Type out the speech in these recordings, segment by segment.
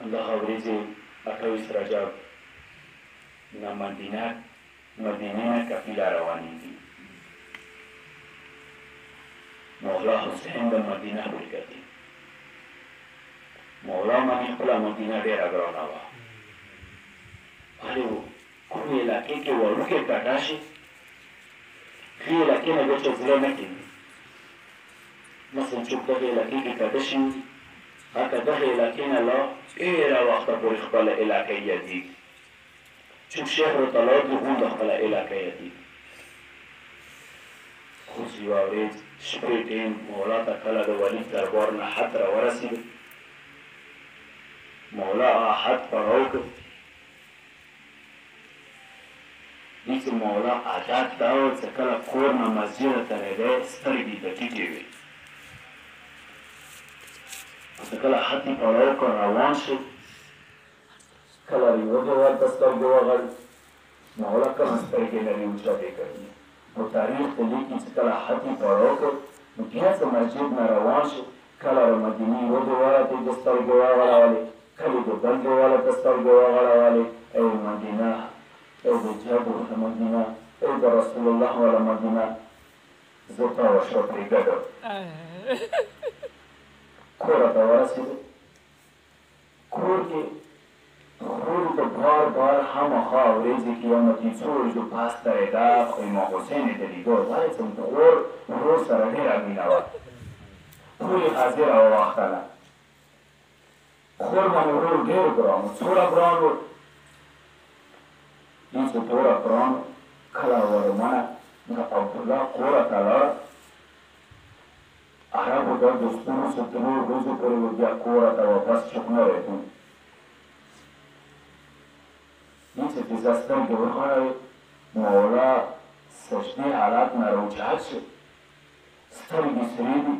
دغه ورځې 28 رجب نه مدینې نه کفیله روانېږي. مولا حسین د مدینه ولیکلې. مولا باندې خپله مدینه ډېره ګرانه وه. ولې کومې علاقې کې وړوکې ګډه شي ښې علاقې نه بیا چې زړه نه کېږي. مثلا څوک دغې علاقې کې ګډه شوي دي هلته دغې علاقې نه لا ډېره وخته پورې خپله علاقه یادېږي. څوک شهر ته لاړ دي هم د خپله علاقه یادېږي. اوس یوه ورځ شپې ټیم مولا ته کله د ولید دربار نه خط راورسېده. مولا هغه خط پړاو کړ. دې چې مولا عادت دا و چې کله کور نه مسجده ته رېدی سترګې د ټیټې وې. چې کله خط یې پړاو کړ روان شو کله یوه دیوال ته سترګې وغړي مولا کومه سترګې لري اوچتې کوي. نو تاریخ ته لیکي چې کله خط یې پړاو کړ نو بیا چې مسجد نه روان شو کله د مدینې یوه دیواله ته یې د سترګې وغړولې کله د بل دیواله ته سترګې وغړولې. ای مدینه ای د جبر د مدینه ای د رسول الله والا مدینه زه تا وشوه پرې ګډه کوره ته ورسېدو. کور کې د بار بار خامخا ورځې کې یو نتیجو د پاس ته رېده خو امام حسین یې د لیدو ولې چې د ورور سره ډېره مینه وه. ټول یې حاضره ووختله. خور باندې ورور ډېر ګران و. څومره ګران و دې چې دومره ګران و کله ورمنه د عبدالله کوره ته لاړه. عربو دا دستور چې 3 ورځو پورې و بیا کوره ته واپس چوک نه رېدو. دې چې فضا سترګې وخوړوې مولا سجدې حالات نه راوچات شو. سترګې سرې دي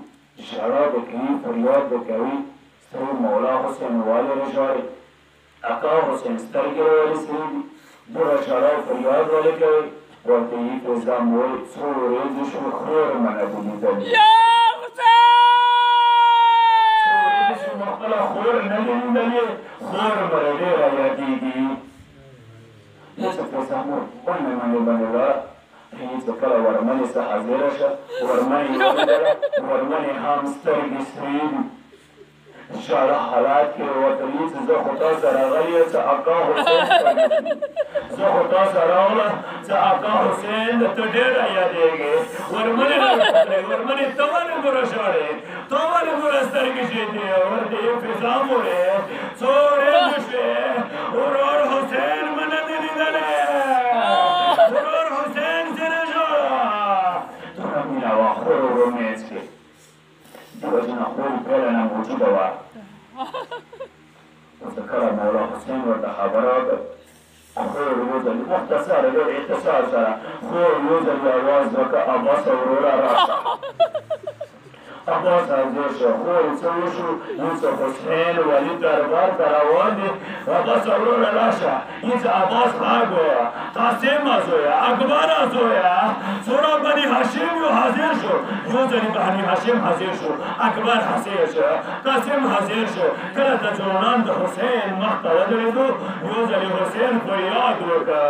ژړا به کوي فریاد به کوي. سترې مولا حسین ولې راژاړي اکا حسین سترګې ولې سرې دي دومره ژړا او فریاد ولې کوي. ورته یې فضا مې وویل څو ورځې شوې خور منه دې لیدلې خپله خور نه دې لیدلې خور مې ډېره یادېږي. دې چې فضا مور باندې باندې لاړه. هغې چې کله ورمنې څه حاضره شه ورمنې ولیدله ورمنې هم سترګې سرې دي ژړا حالات کې ورته ویل چې زه خو تا سره راغلی یم چې اکا حسین زه خو تا سره راغلم چې اکا حسین ته ډېره یادېږې. ورمنې راوکتلې ورمنې ته ولې دومره ژاړې ته ولې دومره سترګې شېدې ورته یې فضا مورې څو ورځې شوې ورور حسین مې نه دې لیدلی ورور حسین سره ژاړه. دومره مینه وه خور ورور منځ کې. دې وجې نه خور یې پیله نه موجوده وه. اوس کله مولا حسین ورته خبره وکړه خور یو ځل مختصره ډېر اختصار سره خور یو ځل یې اواز وکړه عباسه وروره راشه. عباس حاضر شو. خور یې څه وشو یوسف حسین ولید دربار ته روان دي. عباسه وروره راشه هېڅ عباس غږ وویه قاسمه زویه اکبره زویه څومره بني هاشم یو حاضر شو. یو ځل بني هاشم حاضر شو اکبر حاضر شو قاسم حاضر شو. کله د ځوانان د حسین مخ ته ودرېدو یو ځل یې حسین فریاد وکړه.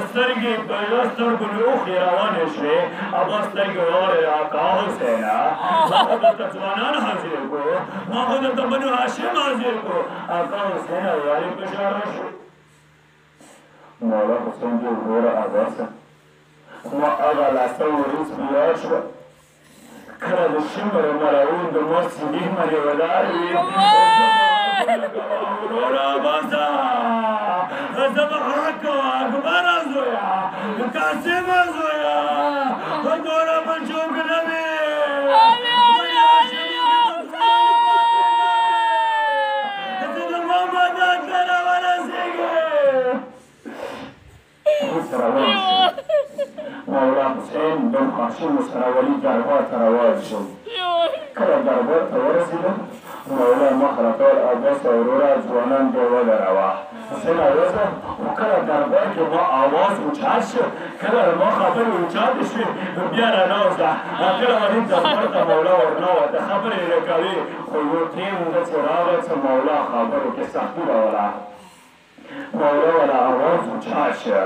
سترګې په یوه سترګو مې اوښکې روانې شوې. عباس سترګې وغړېدې اکا حسینه ما خو درته ځوانان حاضر کړو ما خو درته بنو هاشم حاضر کړو. اکا حسینه ولې په ژړا شو. مولا حسین دې وروره عباسه زما هغه لاسه ورځ په یاد شوه کله د شمر ملعون د مست سیلې باندې ولاړ وي وروره عباسه زه به غږ کوه اکبره زویه قاسمه زویه دومره به چوک نه وي مولا حسین بن هاشم سره ولید دربار ته روان شو. کله دربار ته ورسېدل مولا دواړه مخ راټول عباس او وروره ځوانان بیا ودروه حسین اوزه خو کله دربار کې ما اواز اوچت شو کله ما خبرې اوچتې شوې بیا راناوزه کله ولید دربار ته مولا ورننوته خبرې یې کوي خو یو ټیم داسې راغی چې مولا خبرو کې سختي راوله مولا ولا اواز اوچت شه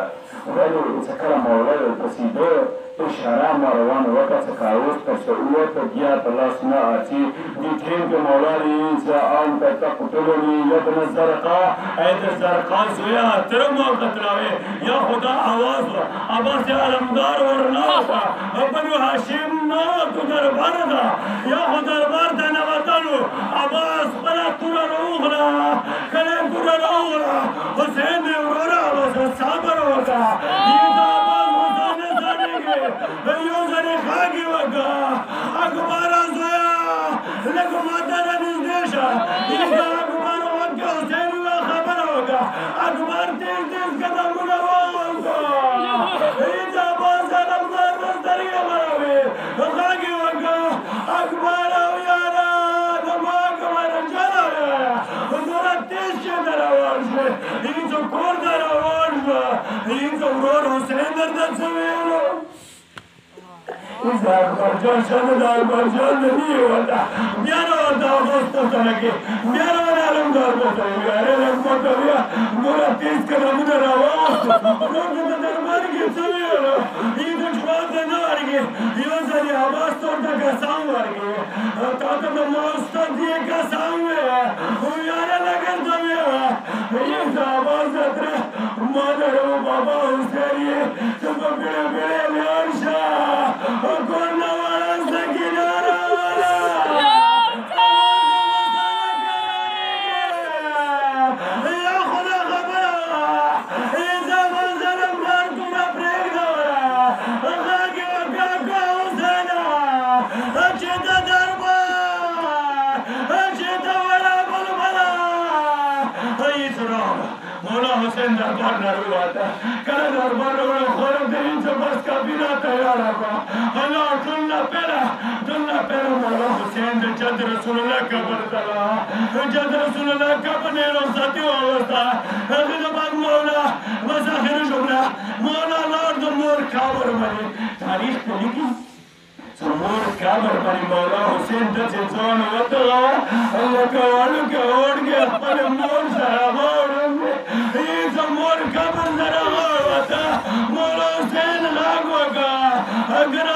ولی چې کله مولا ورپسېده اشاره مروان وکړه چې کاوس ته چې ووته بیا په لاس نه اچي دې ټیم کې مولا چې انت تقتلني یا ابن الزرقاء ای د زرقا زویه تر ما قتلوې یا خدا آواز عباس علمدار ورننوته بنو هاشم نه تو دربار ده یا خو دربار ته ننوتلو عباس خپله توره راوغله کله یې توره راوغله حسین دې وروره عباس صبر وکړه یو ځلې خاګې وکړه اکبره زویه لږ ماته رانږدې شه اکبر وکړه حسین یوه خبره وکړه اکبر تېز تېز قدمونه ووهلکړه هېڅ عباس علمدار به سترګې غړوې خاګې وکړه اکبر او یاره زما اکبره چله ویه دومره تېز چې ته روان شوې هېڅ کور ته روان شوه هېڅ ورور حسین درته څه ویلو إذا أخبرجان شهد أخبرجان نبي ولا بيانا ولا أغسطس تلقي بيانا ولا لم داربطه بيانا لم داربطه نورا تيز كده مدرا واسط نورا تدربار كي سويرا يدو جواب دناري يوزني عباس تورتا قسام ورقي تاتا دموستا دي قسام ويانا لگن دويا يزا عباس اترا مادر و بابا حسيني سبا بڑے بڑے لارشا Corna wala sakinara wala ya khuda khabara iza manzaram dar tuma pregda wala khage waka husena acheta darbar acheta wala balbala ayitra مولا حسین دربار نروata کله دربار له خورم دې چې بس کابینه تیار کړه الله ټول پیرا مولا حسین د جد رسول الله قبر ته جد رسول الله قبر نه راځي اوستا هغه د بعد مولا مظاهر جمله مولا لار د مور قبر باندې تاریخ ته لیکي مور قبر باندې مولا حسین د ځان وته الله کولو کې اورګه خپل مور سره مور قبر زرا وتا مولا حسین لاګوګه اگر